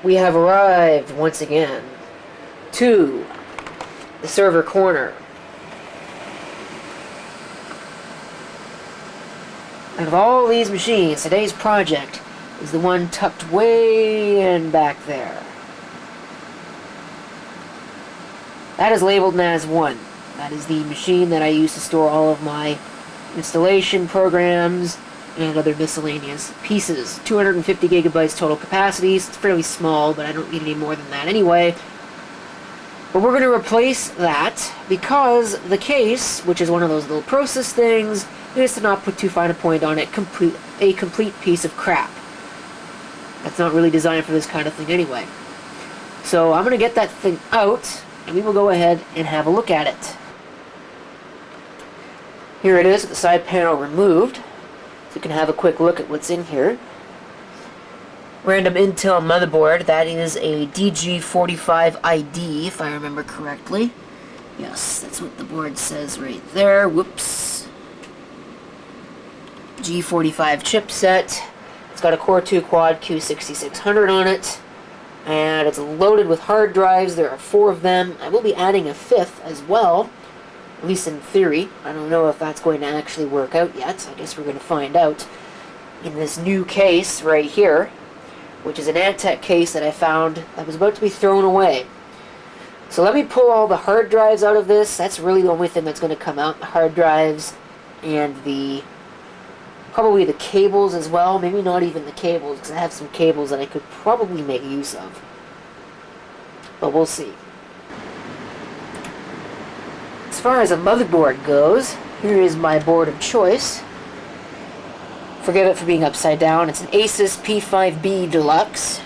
we have arrived once again to the server corner. Out of all these machines, today's project is the one tucked way in back there. That is labeled NAS 1. That is the machine that I use to store all of my installation programs and other miscellaneous pieces. 250 gigabytes total capacity. It's fairly small, but I don't need any more than that anyway. But we're going to replace that because the case, which is one of those little Prosys things, is, to not put too fine a point on it, a complete piece of crap. That's not really designed for this kind of thing anyway. So I'm going to get that thing out, and we will go ahead and have a look at it. Here it is with the side panel removed. So you can have a quick look at what's in here. Random Intel motherboard. That is a DG45ID, if I remember correctly. Yes, that's what the board says right there. Whoops. G45 chipset. It's got a Core 2 Quad Q6600 on it. And it's loaded with hard drives. There are 4 of them. I will be adding a 5th as well. At least in theory. I don't know if that's going to actually work out yet. I guess we're going to find out in this new case right here, which is an Antec case that I found that was about to be thrown away. So let me pull all the hard drives out of this. That's really the only thing that's going to come out. The hard drives and probably the cables as well. Maybe not even the cables, because I have some cables that I could probably make use of. But we'll see. As far as a motherboard goes, here is my board of choice. Forgive it for being upside down. It's an Asus P5B Deluxe.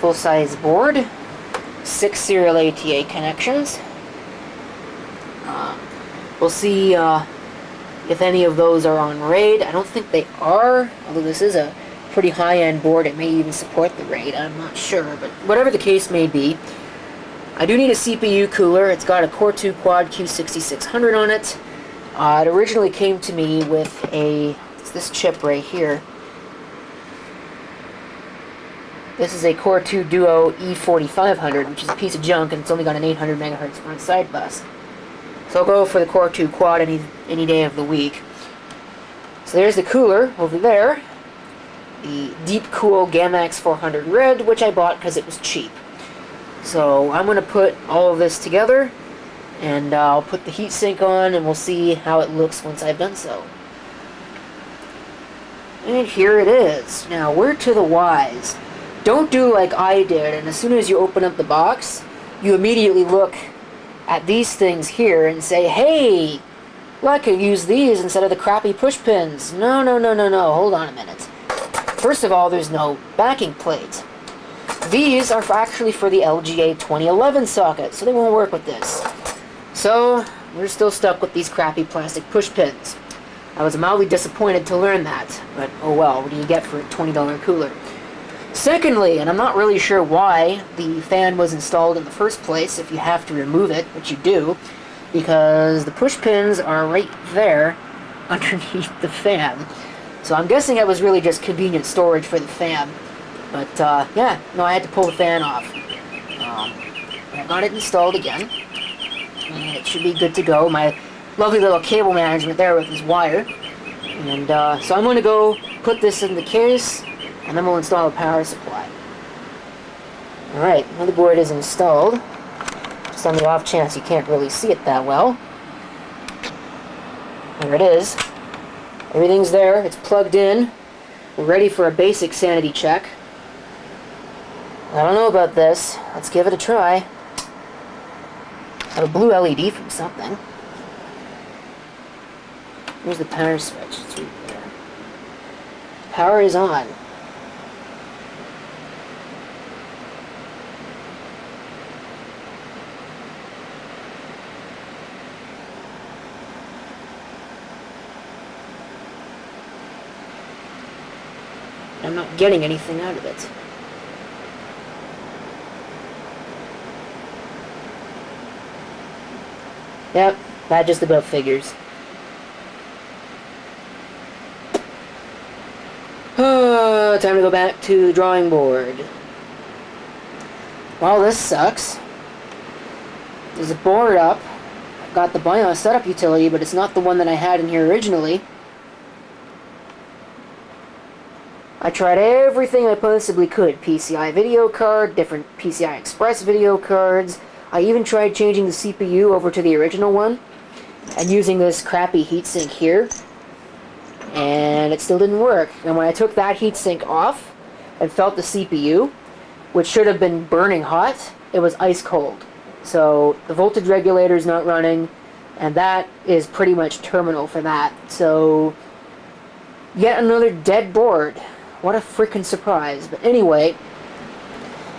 Full-size board. 6 serial ATA connections. We'll see if any of those are on RAID. I don't think they are, although this is a pretty high-end board. It may even support the RAID. I'm not sure, but whatever the case may be, I do need a CPU cooler. It's got a Core 2 Quad Q6600 on it. It originally came to me with this chip right here. This is a Core 2 Duo E4500, which is a piece of junk, and it's only got an 800 megahertz front side bus. So I'll go for the Core 2 Quad any day of the week. So there's the cooler over there. The Deep Cool Gamax 400 Red, which I bought because it was cheap. So I'm going to put all of this together, and I'll put the heatsink on, and we'll see how it looks once I've done so. And here it is. Now, word to the wise. Don't do like I did, and as soon as you open up the box, you immediately look at these things here and say, hey, well, I could use these instead of the crappy push pins. No, no, no, no, no. Hold on a minute. First of all, there's no backing plate. These are actually for the LGA 2011 socket, so they won't work with this. So, we're still stuck with these crappy plastic push pins. I was mildly disappointed to learn that, but oh well, what do you get for a $20 cooler? Secondly, and I'm not really sure why the fan was installed in the first place, if you have to remove it, which you do, because the push pins are right there underneath the fan. So I'm guessing it was really just convenient storage for the fan. But, yeah, no, I had to pull the fan off. I got it installed again, and it should be good to go. My lovely little cable management there with this wire. And, so I'm going to go put this in the case, and then we'll install a power supply. Alright, motherboard is installed. Just on the off chance you can't really see it that well. There it is. Everything's there, it's plugged in. We're ready for a basic sanity check. I don't know about this. Let's give it a try. Got a blue LED from something. Here's the power switch. It's right there. Power is on. I'm not getting anything out of it. Yep, that just about figures. Time to go back to the drawing board. Well, this sucks. There's a board up. I've got the BIOS setup utility, but it's not the one that I had in here originally. I tried everything I possibly could. PCI video card, different PCI Express video cards. I even tried changing the CPU over to the original one and using this crappy heatsink here. And it still didn't work. And when I took that heatsink off and felt the CPU, which should have been burning hot, it was ice cold. So the voltage regulator is not running, and that is pretty much terminal for that. So yet another dead board. What a freaking surprise. But anyway,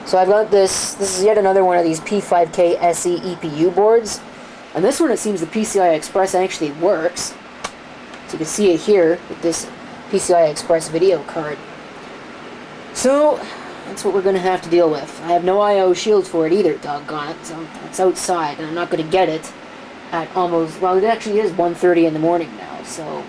so I've got this. This is yet another one of these P5K SE EPU boards. And this one, it seems the PCI Express actually works. So you can see it here with this PCI Express video card. So that's what we're going to have to deal with. I have no I/O shield for it either, doggone it. So it's outside, and I'm not going to get it at almost, well, it actually is 1:30 in the morning now, so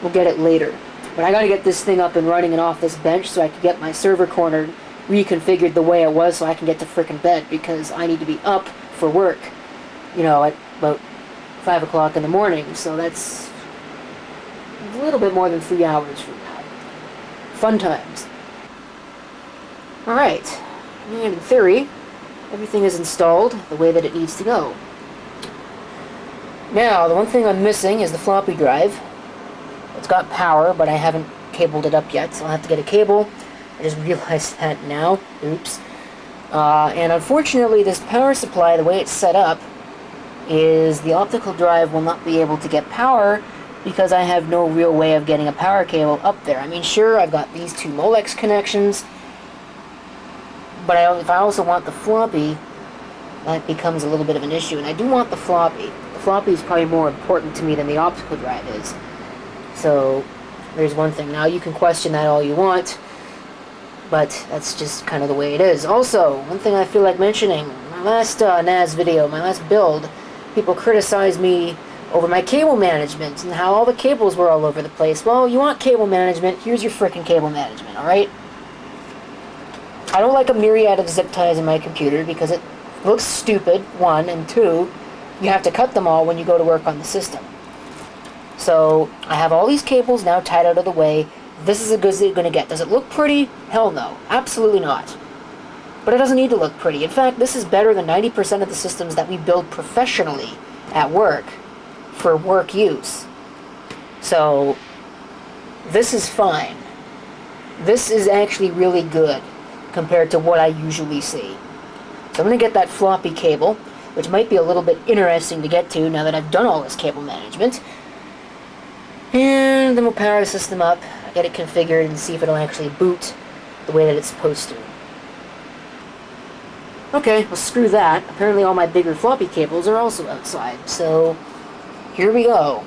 we'll get it later. But I got to get this thing up and running and off this bench so I can get my server corner reconfigured the way it was so I can get to frickin' bed, because I need to be up for work, you know, at about 5 o'clock in the morning. So that's a little bit more than 3 hours from now. Fun times. Alright, and in theory, everything is installed the way that it needs to go. Now, the one thing I'm missing is the floppy drive. It's got power, but I haven't cabled it up yet, so I'll have to get a cable. I just realized that now. Oops. And unfortunately, this power supply, the way it's set up, is the optical drive will not be able to get power because I have no real way of getting a power cable up there. I mean, sure, I've got these two Molex connections, but if I also want the floppy, that becomes a little bit of an issue. And I do want the floppy. The floppy is probably more important to me than the optical drive is. So, there's one thing. Now, you can question that all you want, but that's just kind of the way it is. Also, one thing I feel like mentioning, my last NAS video, my last build, people criticized me over my cable management and how all the cables were all over the place. Well, you want cable management, here's your frickin' cable management, alright? I don't like a myriad of zip ties in my computer because it looks stupid, one, and two, you have to cut them all when you go to work on the system. So, I have all these cables now tied out of the way. This is as good as it's going to get. Does it look pretty? Hell no. Absolutely not. But it doesn't need to look pretty. In fact, this is better than 90% of the systems that we build professionally at work for work use. So, this is fine. This is actually really good compared to what I usually see. So I'm going to get that floppy cable, which might be a little bit interesting to get to now that I've done all this cable management. And then we'll power the system up, get it configured, and see if it'll actually boot the way that it's supposed to. Okay, well screw that. Apparently all my bigger floppy cables are also outside, so here we go.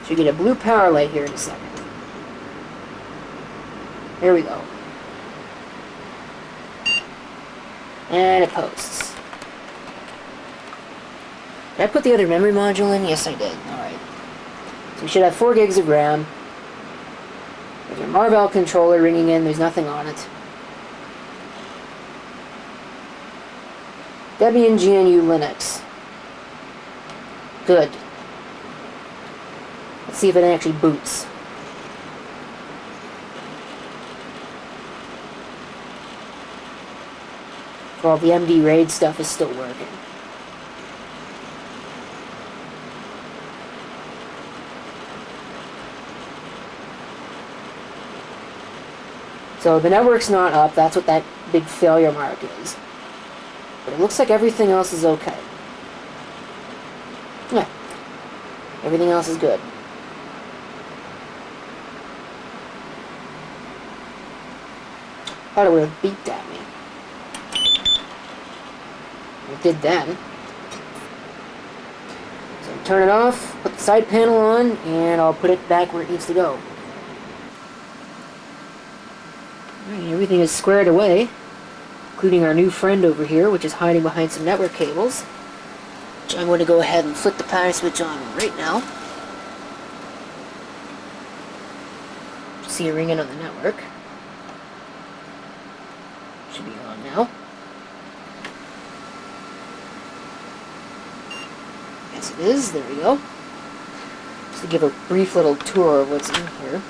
So you get a blue power light here in a second. There we go. And it posts. Did I put the other memory module in? Yes, I did. Alright. So we should have 4 gigs of RAM. There's your Marvell controller ringing in. There's nothing on it. Debian GNU Linux. Good. Let's see if it actually boots. Well, the MD RAID stuff is still working. So the network's not up, that's what that big failure mark is. But it looks like everything else is okay. Yeah. Everything else is good. Thought it would have beeped at me. It did then. So turn it off, put the side panel on, and I'll put it back where it needs to go. Alright, everything is squared away, including our new friend over here, which is hiding behind some network cables. Which I'm going to go ahead and flip the power switch on right now. see a ringing on the network. Should be on now. Yes, it is. There we go. Just to give a brief little tour of what's in here.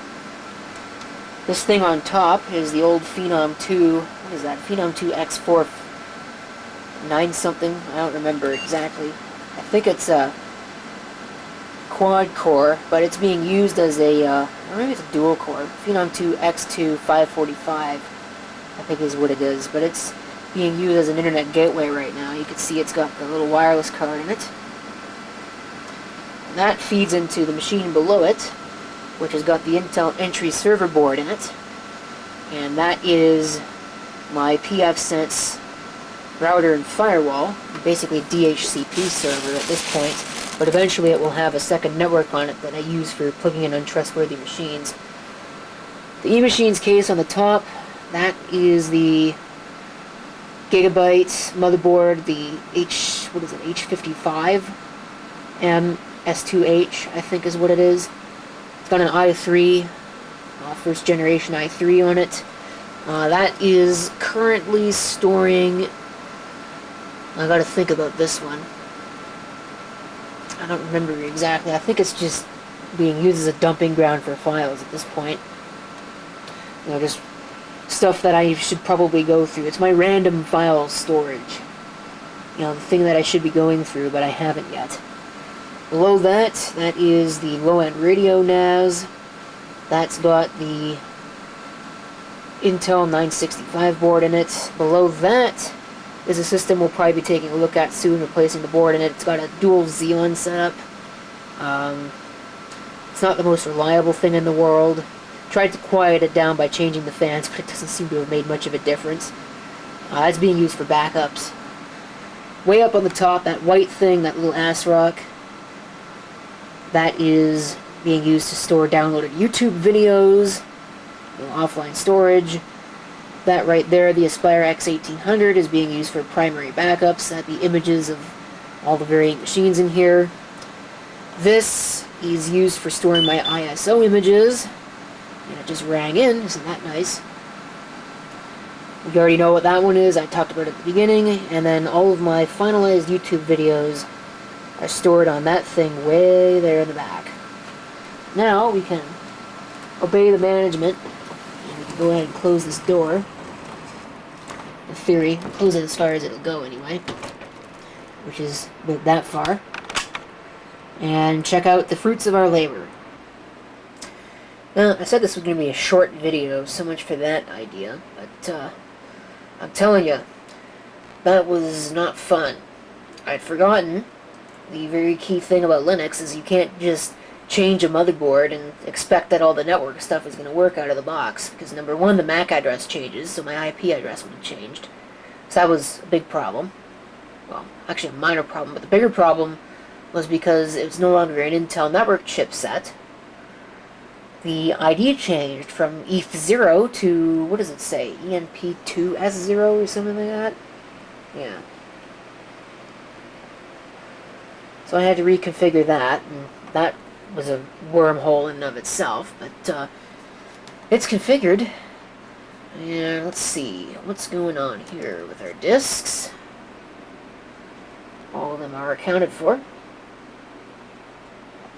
This thing on top is the old Phenom 2. What is that? Phenom 2 X4 9 something. I don't remember exactly. I think it's a quad core, but it's being used as a, or maybe it's a dual core. Phenom 2 X2 545, I think is what it is. But it's being used as an internet gateway right now. You can see it's got the little wireless card in it. And that feeds into the machine below it, which has got the Intel entry server board in it. And that is my pfSense router and firewall, basically DHCP server at this point, but eventually it will have a second network on it that I use for plugging in untrustworthy machines. The eMachines case on the top, that is the Gigabyte motherboard, the H55 S2H, I think is what it is. It's got an i3, first generation i3 on it. That is currently storing, I gotta think about this one. I don't remember exactly. I think it's just being used as a dumping ground for files at this point. You know, just stuff that I should probably go through. It's my random file storage. You know, the thing that I should be going through, but I haven't yet. Below that, that is the low-end radio NAS. That's got the Intel 965 board in it. Below that is a system we'll probably be taking a look at soon, replacing the board in it. It's got a dual Xeon setup. It's not the most reliable thing in the world. Tried to quiet it down by changing the fans, but it doesn't seem to have made much of a difference. It's being used for backups. Way up on the top, that white thing, that little ass rock, that is being used to store downloaded YouTube videos, offline storage. That right there, the Aspire X1800, is being used for primary backups. That the images of all the variant machines in here. This is used for storing my ISO images. And it just rang in, isn't that nice? You already know what that one is, I talked about it at the beginning. And then all of my finalized YouTube videos are stored on that thing way there in the back. Now we can obey the management. And we can go ahead and close this door. In theory, close it as far as it'll go anyway. Which is about that far. And check out the fruits of our labor. Now, I said this was going to be a short video, so much for that idea, but I'm telling you, that was not fun. I'd forgotten the very key thing about Linux is you can't just change a motherboard and expect that all the network stuff is going to work out of the box, because number one, the MAC address changes, so my IP address would have changed. So that was a big problem. Well, actually a minor problem, but the bigger problem was because it was no longer an Intel network chipset. The ID changed from ETH0 to, what does it say, ENP2S0 or something like that? Yeah. So I had to reconfigure that, and that was a wormhole in and of itself, but it's configured. And let's see, what's going on here with our disks? All of them are accounted for.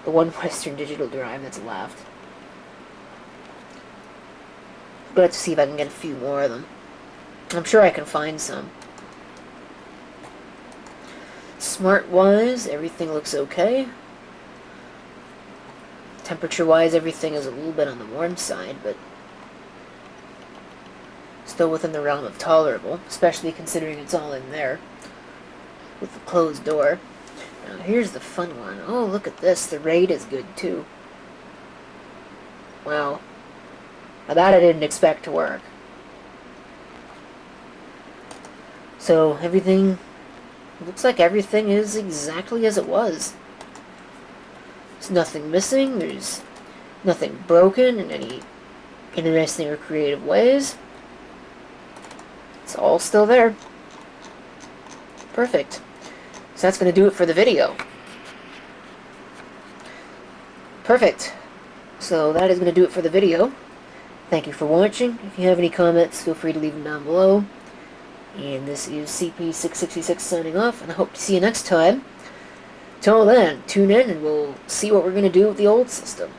The one Western Digital drive that's left. Glad to see if I can get a few more of them. I'm sure I can find some. Smart-wise, everything looks okay. Temperature-wise, everything is a little bit on the warm side, but still within the realm of tolerable, especially considering it's all in there with the closed door. Now here's the fun one. Oh, look at this. The RAID is good too. Wow. Now that I didn't expect to work. So everything, looks like everything is exactly as it was. There's nothing missing, there's nothing broken in any interesting or creative ways. It's all still there. Perfect. So that's going to do it for the video. Perfect. So that is going to do it for the video. Thank you for watching. If you have any comments, feel free to leave them down below. And this is CP666 signing off, and I hope to see you next time. Till then, tune in and we'll see what we're going to do with the old system.